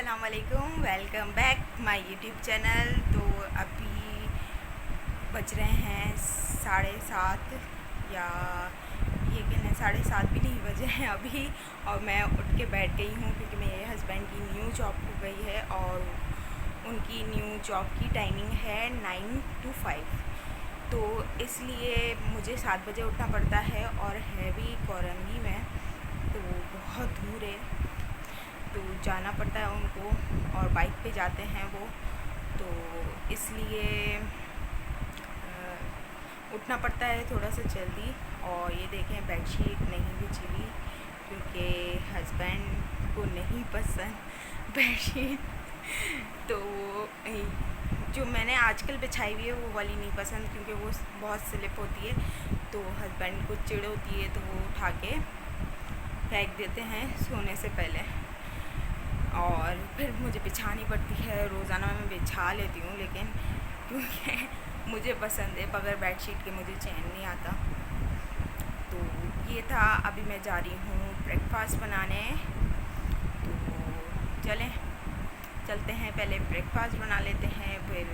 अस्सलामुअलैकुम, welcome back my YouTube channel. तो अभी बज रहे हैं 7:30 या ये कहना 7:30 भी नहीं बजे हैं अभी। और मैं उठ के बैठ गई हूँ क्योंकि मेरे हस्बैंड की न्यू जॉब हो गई है और उनकी न्यू जॉब की टाइमिंग है 9 to 5। तो इसलिए मुझे 7 बजे उठना पड़ता है और है भी कोरंगी में, तो बहुत दूर है, तो जाना पड़ता है उनको और बाइक पे जाते हैं वो, तो इसलिए उठना पड़ता है थोड़ा सा जल्दी। और ये देखें बेडशीट नहीं बिछी हुई क्योंकि हस्बैंड को नहीं पसंद बेडशीट। तो जो मैंने आजकल बिछाई हुई है वो वाली नहीं पसंद क्योंकि वो बहुत स्लिप होती है, तो हस्बैंड को चिढ़ होती है तो वो उठा के फेंक देते हैं सोने से पहले। और फिर मुझे बिछानी पड़ती है, रोज़ाना मैं बिछा लेती हूँ, लेकिन क्योंकि मुझे पसंद है, बगैर बेडशीट के मुझे चैन नहीं आता। तो ये था, अभी मैं जा रही हूँ ब्रेकफास्ट बनाने। तो चलते हैं, पहले ब्रेकफास्ट बना लेते हैं, फिर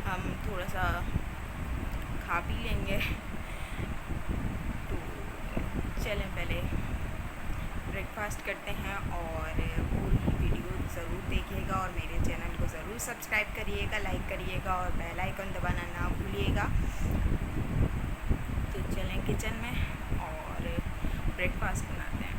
हम थोड़ा सा खा पी लेंगे। तो चलें पहले ब्रेकफास्ट करते हैं और पूरी वीडियो ज़रूर देखिएगा और मेरे चैनल को ज़रूर सब्सक्राइब करिएगा, लाइक करिएगा और बेल आइकन दबाना ना भूलिएगा। तो चलें किचन में और ब्रेकफास्ट बनाते हैं।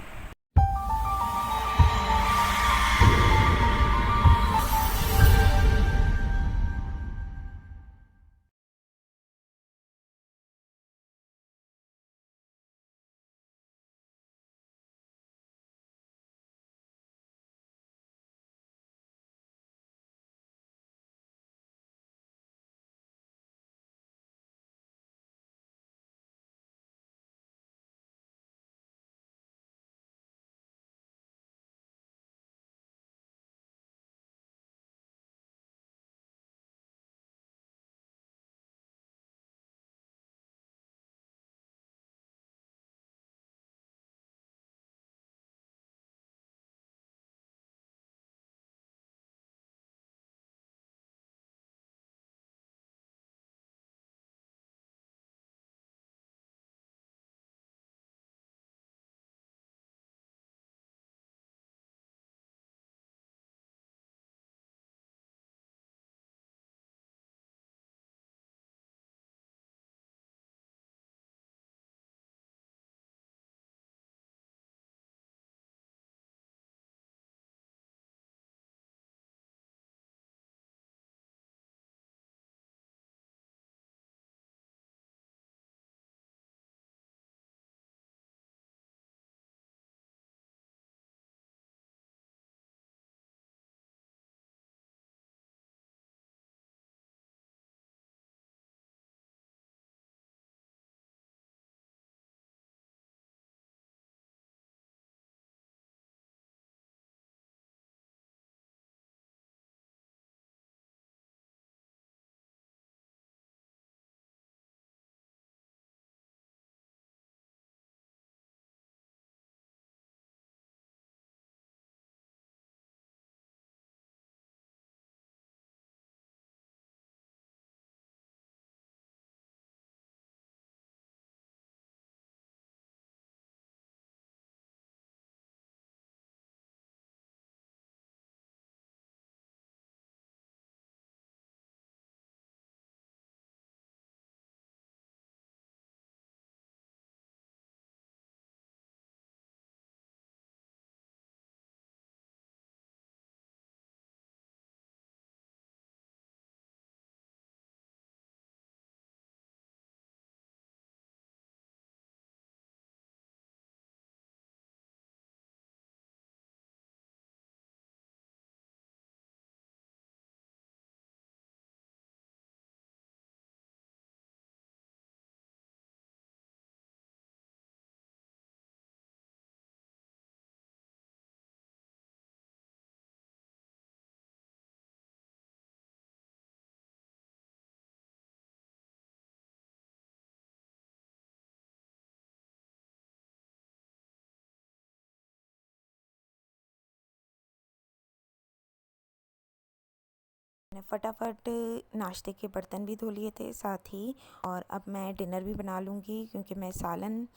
मैंने फटाफट नाश्ते के बर्तन भी धो लिए थे साथ ही, और अब मैं डिनर भी बना लूँगी क्योंकि मैं सालन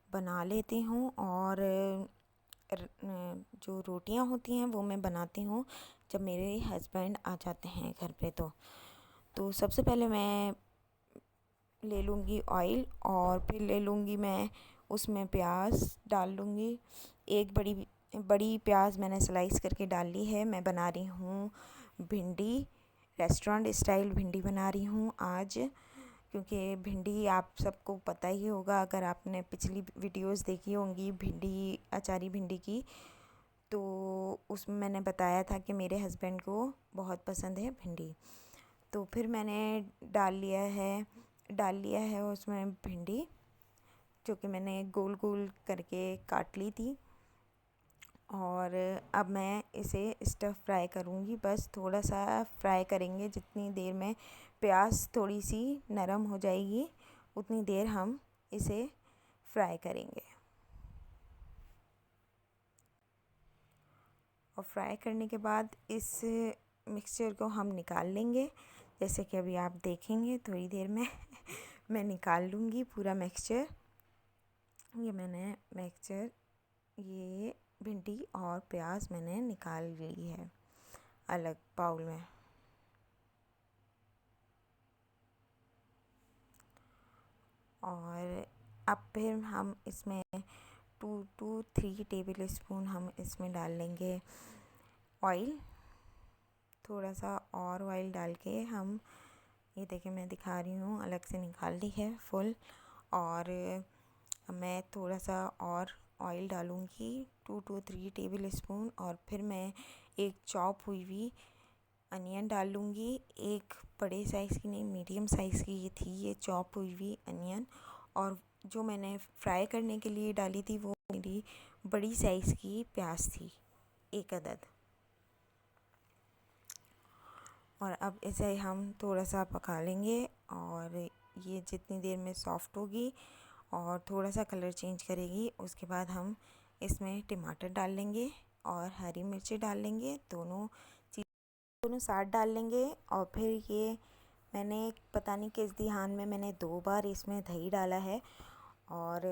बना लेती हूँ और जो रोटियां होती हैं वो मैं बनाती हूँ जब मेरे हस्बैंड आ जाते हैं घर पे। तो सबसे पहले मैं ले लूँगी ऑयल और फिर ले लूँगी मैं उसमें प्याज डाल लूँगी। एक बड़ी बड़ी प्याज मैंने स्लाइस करके डाल ली है। मैं बना रही हूँ भिंडी, रेस्टोरेंट स्टाइल भिंडी बना रही हूँ आज, क्योंकि भिंडी आप सबको पता ही होगा अगर आपने पिछली वीडियोस देखी होंगी भिंडी, अचारी भिंडी की, तो उसमें मैंने बताया था कि मेरे हस्बैंड को बहुत पसंद है भिंडी। तो फिर मैंने डाल लिया है उसमें भिंडी, जो कि मैंने गोल गोल करके काट ली थी। और अब मैं इसे स्टफ़ फ्राई करूँगी, बस थोड़ा सा फ्राई करेंगे। जितनी देर में प्याज थोड़ी सी नरम हो जाएगी उतनी देर हम इसे फ्राई करेंगे। और फ्राई करने के बाद इस मिक्सचर को हम निकाल लेंगे, जैसे कि अभी आप देखेंगे थोड़ी देर में मैं निकाल लूँगी पूरा मिक्सचर। ये मैंने मिक्सचर, ये भिंडी और प्याज मैंने निकाल ली है अलग बाउल में। और अब फिर हम इसमें 2 to 3 टेबल स्पून हम इसमें डाल लेंगे ऑयल। थोड़ा सा और ऑयल डाल के हम, ये देखिए मैं दिखा रही हूँ, अलग से निकाल ली है फुल। और मैं थोड़ा सा और ऑयल डालूँगी 2 to 3 टेबल स्पून। और फिर मैं एक चॉप हुई हुई अनियन डाल लूँगी, एक बड़े साइज़ की नहीं, मीडियम साइज़ की ये थी, ये चॉप हुई हुई अनियन। और जो मैंने फ्राई करने के लिए डाली थी वो मेरी बड़ी साइज़ की प्याज थी, एक अदद। और अब इसे हम थोड़ा सा पका लेंगे और ये जितनी देर में सॉफ़्ट होगी और थोड़ा सा कलर चेंज करेगी, उसके बाद हम इसमें टमाटर डाल लेंगे और हरी मिर्ची डाल लेंगे, दोनों साथ डाल लेंगे। और फिर ये मैंने पता नहीं किस ध्यान में मैंने 2 बार इसमें दही डाला है। और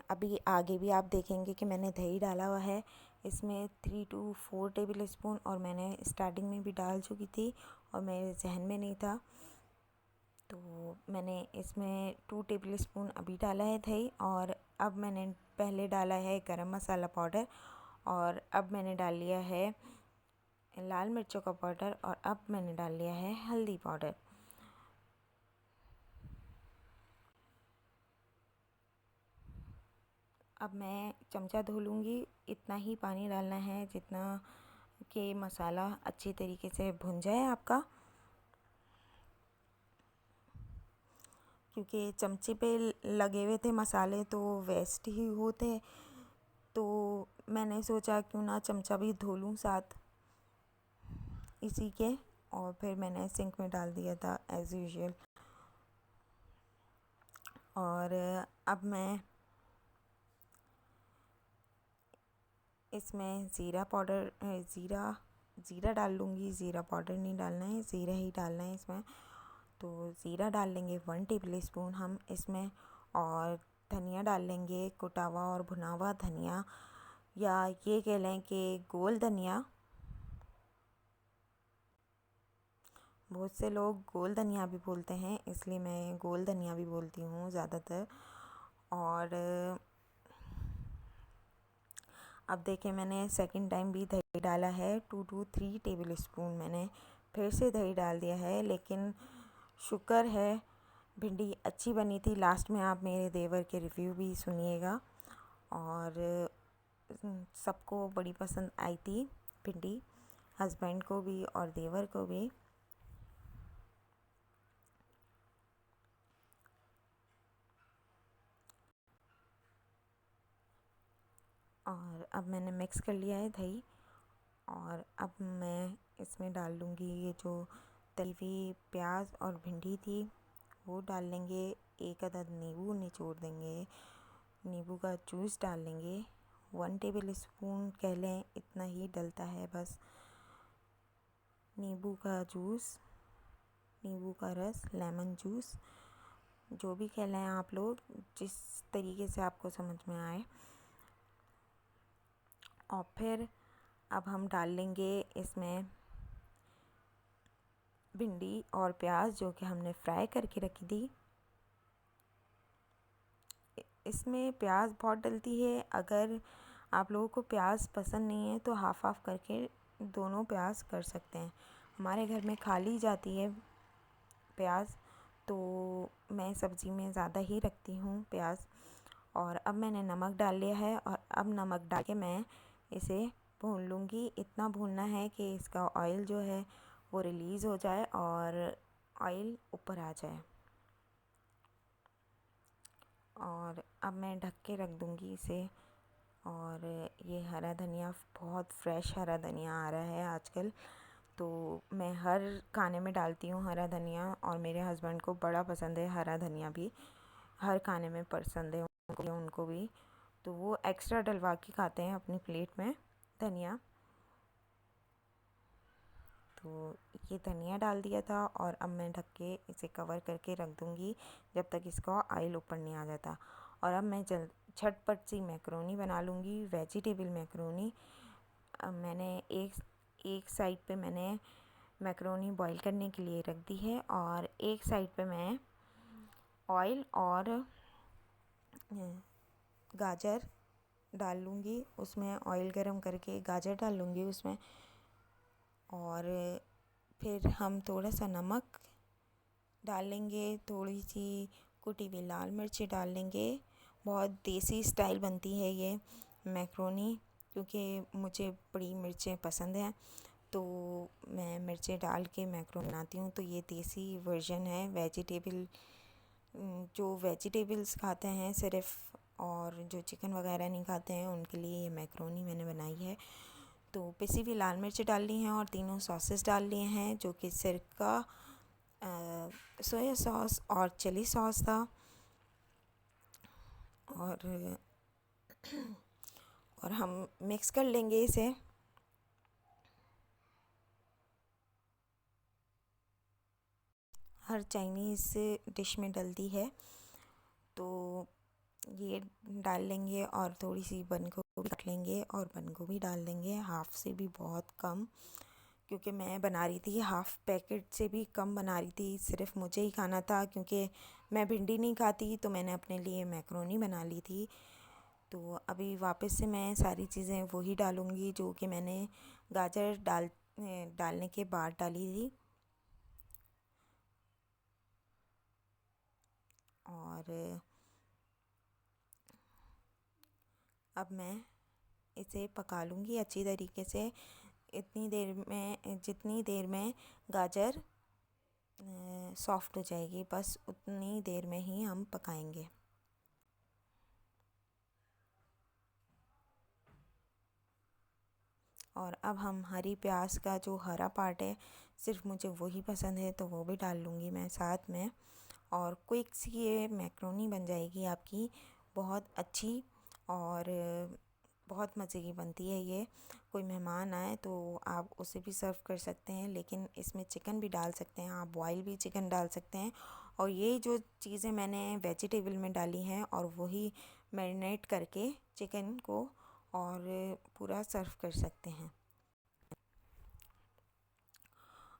अभी आगे भी आप देखेंगे कि मैंने दही डाला हुआ है इसमें 3 to 4 टेबल स्पून, और मैंने स्टार्टिंग में भी डाल चुकी थी और मेरे जहन में नहीं था, तो मैंने इसमें 2 टेबल स्पून अभी डाला है दही। और अब मैंने पहले डाला है गरम मसाला पाउडर, और अब मैंने डाल लिया है लाल मिर्चों का पाउडर, और अब मैंने डाल लिया है हल्दी पाउडर। अब मैं चमचा धो लूँगी, इतना ही पानी डालना है जितना कि मसाला अच्छी तरीके से भुन जाए आपका, क्योंकि चमचे पे लगे हुए थे मसाले तो वेस्ट ही होते, तो मैंने सोचा क्यों ना चमचा भी धो लूँ साथ इसी के। और फिर मैंने सिंक में डाल दिया था एज़ यूजुअल। और अब मैं इसमें ज़ीरा डाल लूँगी। ज़ीरा पाउडर नहीं डालना है, ज़ीरा ही डालना है इसमें। तो ज़ीरा डाल लेंगे 1 टेबल स्पून हम इसमें। और धनिया डाल लेंगे, कुटा हुआ और भुना हुआ धनिया, या ये कह लें कि गोल धनिया। बहुत से लोग गोल धनिया भी बोलते हैं, इसलिए मैं गोल धनिया भी बोलती हूँ ज़्यादातर। और अब देखिए मैंने सेकंड टाइम भी दही डाला है, 2 to 3 टेबल स्पून मैंने फिर से दही डाल दिया है। लेकिन शुक्र है भिंडी अच्छी बनी थी। लास्ट में आप मेरे देवर के रिव्यू भी सुनिएगा, और सबको बड़ी पसंद आई थी भिंडी, हस्बैंड को भी और देवर को भी। और अब मैंने मिक्स कर लिया है दही, और अब मैं इसमें डाल लूँगी ये जो तली हुई प्याज और भिंडी थी वो डाल लेंगे। एक अदद नींबू निचोड़ देंगे, नींबू का जूस डाल लेंगे। 1 टेबल स्पून कह लें, इतना ही डलता है बस नींबू का जूस, नींबू का रस, लेमन जूस, जो भी कहलाएं आप लोग, जिस तरीके से आपको समझ में आए। और फिर अब हम डाल लेंगे इसमें भिंडी और प्याज जो कि हमने फ्राई करके रखी थी। इसमें प्याज बहुत डलती है, अगर आप लोगों को प्याज पसंद नहीं है तो हाफ़ हाफ़ करके दोनों प्याज कर सकते हैं। हमारे घर में खा ली जाती है प्याज, तो मैं सब्ज़ी में ज़्यादा ही रखती हूँ प्याज। और अब मैंने नमक डाल लिया है और अब नमक डाल के मैं इसे भून लूँगी। इतना भूनना है कि इसका ऑयल जो है वो रिलीज़ हो जाए और ऑयल ऊपर आ जाए। और अब मैं ढक के रख दूँगी इसे। और ये हरा धनिया, बहुत फ्रेश हरा धनिया आ रहा है आजकल, तो मैं हर खाने में डालती हूँ हरा धनिया। और मेरे हस्बैंड को बड़ा पसंद है हरा धनिया, भी हर खाने में पसंद है उनको भी, तो वो एक्स्ट्रा डलवा के खाते हैं अपनी प्लेट में धनिया। तो ये धनिया डाल दिया था और अब मैं ढक के इसे कवर करके रख दूँगी जब तक इसका ऑयल ऊपर नहीं आ जाता। और अब मैं झटपट सी मैक्रोनी बना लूँगी, वेजिटेबल मैक्रोनी। अब मैंने एक साइड पे मैंने मैक्रोनी बॉईल करने के लिए रख दी है और एक साइड पे मैं ऑयल और गाजर डाल लूँगी उसमें। ऑयल गरम करके गाजर डाल लूँगी उसमें। और फिर हम थोड़ा सा नमक डाल लेंगे, थोड़ी सी कुटी हुई लाल मिर्ची डाल लेंगे। बहुत देसी स्टाइल बनती है ये मैक्रोनी, क्योंकि मुझे बड़ी मिर्चें पसंद हैं, तो मैं मिर्चें डाल के मैक्रोनी बनाती हूँ। तो ये देसी वर्जन है वेजिटेबल, जो वेजिटेबल्स खाते हैं सिर्फ़ और जो चिकन वगैरह नहीं खाते हैं उनके लिए ये मैक्रोनी मैंने बनाई है। तो पिसी हुई लाल मिर्च डाल ली हैं और तीनों सॉसेस डाल लिए हैं, जो कि सिरका, सोया सॉस और चिली सॉस था। और हम मिक्स कर लेंगे इसे। हर चाइनीज़ डिश में डलती है, तो ये डाल लेंगे। और थोड़ी सी बंद गोभी रख लेंगे और बंद गोभी डाल देंगे, हाफ़ से भी बहुत कम, क्योंकि मैं बना रही थी हाफ़ पैकेट से भी कम बना रही थी, सिर्फ मुझे ही खाना था, क्योंकि मैं भिंडी नहीं खाती, तो मैंने अपने लिए मैक्रोनी बना ली थी। तो अभी वापस से मैं सारी चीज़ें वही डालूँगी जो कि मैंने गाजर डालने के बाद डाली थी। और अब मैं इसे पका लूँगी अच्छी तरीके से, जितनी देर में गाजर सॉफ्ट हो जाएगी, बस उतनी देर में ही हम पकाएंगे। और अब हम हरी प्याज का जो हरा पार्ट है, सिर्फ मुझे वही पसंद है, तो वो भी डाल लूँगी मैं साथ में। और क्विक सी ये मैक्रोनी बन जाएगी आपकी, बहुत अच्छी और बहुत मज़े की बनती है ये। कोई मेहमान आए तो आप उसे भी सर्व कर सकते हैं, लेकिन इसमें चिकन भी डाल सकते हैं, आप बॉयल भी चिकन डाल सकते हैं। और ये जो चीज़ें मैंने वेजिटेबल में डाली हैं और वही मैरिनेट करके चिकन को और पूरा सर्व कर सकते हैं।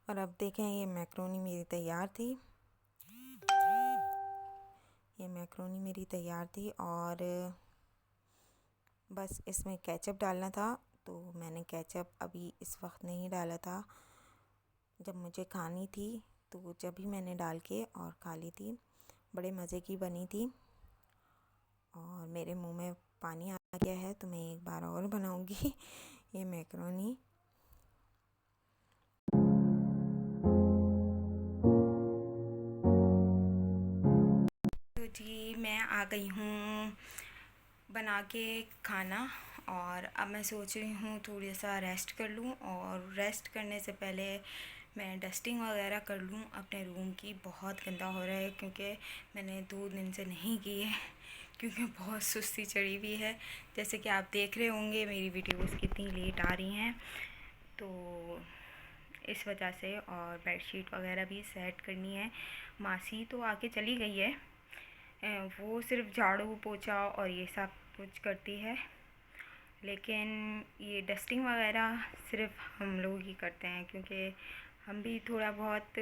और अब देखें, ये मैक्रोनी मेरी तैयार थी। ये मैक्रोनी मेरी तैयार थी और बस इसमें केचप डालना था, तो मैंने केचप अभी इस वक्त नहीं डाला था। जब मुझे खानी थी तो जब भी मैंने डाल के और खा ली थी। बड़े मज़े की बनी थी और मेरे मुंह में पानी आ गया है, तो मैं एक बार और बनाऊंगी ये मैक्रोनी। तो जी मैं आ गई हूँ बना के खाना, और अब मैं सोच रही हूँ थोड़ा सा रेस्ट कर लूँ। और रेस्ट करने से पहले मैं डस्टिंग वगैरह कर लूँ अपने रूम की। बहुत गंदा हो रहा है क्योंकि मैंने 2 दिन से नहीं की है, क्योंकि बहुत सुस्ती चढ़ी हुई है। जैसे कि आप देख रहे होंगे मेरी वीडियोस कितनी लेट आ रही हैं, तो इस वजह से, और बेडशीट वगैरह भी सेट करनी है। मासी तो आके चली गई है, वो सिर्फ झाड़ू पोछा और ये सब कुछ करती है, लेकिन ये डस्टिंग वगैरह सिर्फ हम लोग ही करते हैं, क्योंकि हम भी थोड़ा बहुत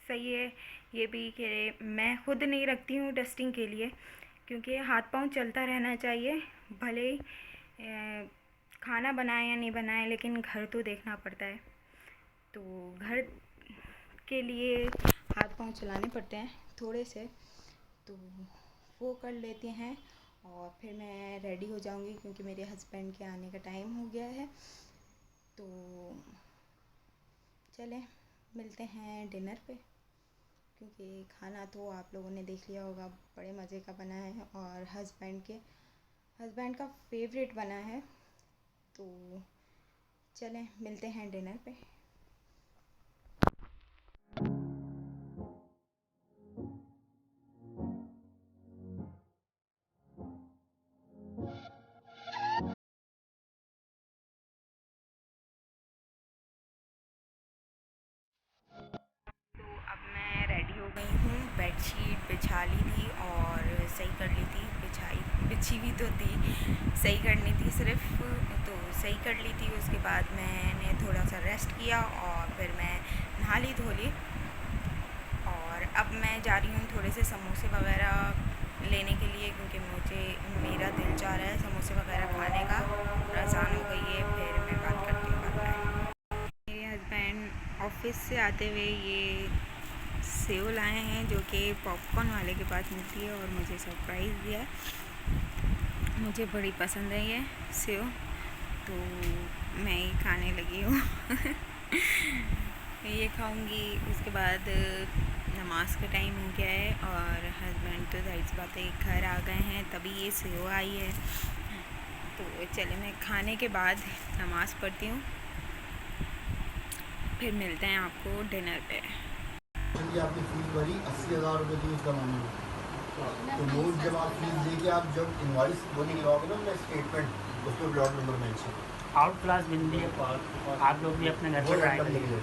सही है ये भी कि मैं खुद नहीं रखती हूँ डस्टिंग के लिए, क्योंकि हाथ पांव चलता रहना चाहिए, भले ही खाना बनाए या नहीं बनाए, लेकिन घर तो देखना पड़ता है। तो घर के लिए हाथ पांव चलाने पड़ते हैं थोड़े से, तो वो कर लेते हैं और फिर मैं रेडी हो जाऊंगी, क्योंकि मेरे हस्बैंड के आने का टाइम हो गया है। तो चलें मिलते हैं डिनर पे, क्योंकि खाना तो आप लोगों ने देख लिया होगा, बड़े मज़े का बना है और हस्बैंड का फेवरेट बना है। तो चलें मिलते हैं डिनर पे। तो अब मैं रेडी हो गई हूँ, बेडशीट बिछा ली थी और सही कर ली थी, बिछी हुई तो थी, सही करनी थी सिर्फ, तो सही कर ली थी। उसके बाद मैंने थोड़ा सा रेस्ट किया और फिर मैं नहा ली धो ली, और अब मैं जा रही हूँ थोड़े से समोसे वगैरह लेने के लिए, क्योंकि मेरा दिल चाह रहा है समोसे वगैरह खाने का, आसान हो गई है। फिर मैं बात करती हूँ बाद में। मेरे हस्बैंड ऑफिस से आते हुए ये सेव लाए हैं, जो कि पॉपकॉर्न वाले के पास मिलती है, और मुझे सरप्राइज़ दिया है। मुझे बड़ी पसंद है ये सेव, तो मैं ये खाने लगी हूँ। ये खाऊंगी, उसके बाद नमाज का टाइम हो गया है, और हस्बैंड तो जाहिर सी बात है घर आ गए हैं, तभी ये सेव आई है। तो चले मैं खाने के बाद नमाज़ पढ़ती हूँ, फिर मिलते हैं आपको डिनर पे। आपकी फीस भरी 80,000 रुपये की उस ज़माने में, तो नोट जब आप फीस देके आप जब इनवॉइस वो निकलवाओगे ना अपना स्टेटमेंट, उस पर plot number mention out class बिंदी आप लोग भी अपने घर पर ट्राई करेंगे।